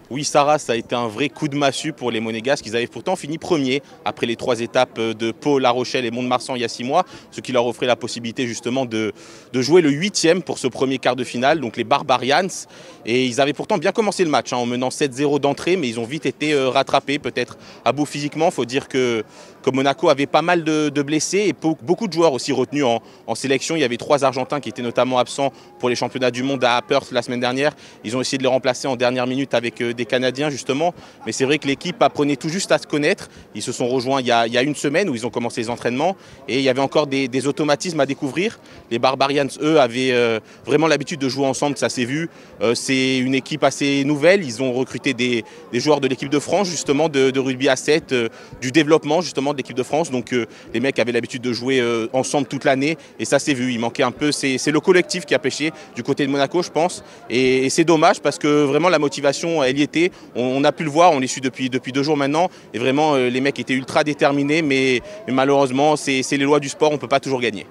Oui, Sarah, ça a été un vrai coup de massue pour les Monégasques. Ils avaient pourtant fini premier après les 3 étapes de Pau, La Rochelle et Mont-de-Marsan il y a 6 mois, ce qui leur offrait la possibilité justement de jouer le 8e pour ce premier quart de finale, donc les Barbarians. Et ils avaient pourtant bien commencé le match en menant 7-0 d'entrée, mais ils ont vite été rattrapés, peut-être à bout physiquement. Il faut dire que Monaco avait pas mal de blessés et beaucoup de joueurs aussi retenus en sélection. Il y avait 3 Argentins qui étaient notamment absents pour les championnats du monde à Perth la semaine dernière. Ils ont essayé de les remplacer en dernière minute avec des Canadiens justement, mais c'est vrai que l'équipe apprenait tout juste à se connaître. Ils se sont rejoints il y a une semaine où ils ont commencé les entraînements et il y avait encore des automatismes à découvrir. Les Barbarians, eux, avaient vraiment l'habitude de jouer ensemble, ça s'est vu. C'est une équipe assez nouvelle, ils ont recruté des joueurs de l'équipe de France justement de rugby à 7, du développement justement de l'équipe de France, donc les mecs avaient l'habitude de jouer ensemble toute l'année et ça s'est vu. Il manquait un peu, c'est le collectif qui a pêché du côté de Monaco je pense, et c'est dommage parce que vraiment la motivation elle y était. On a pu le voir, on les suit depuis 2 jours maintenant. Et vraiment, les mecs étaient ultra déterminés. Mais malheureusement, c'est les lois du sport, on ne peut pas toujours gagner.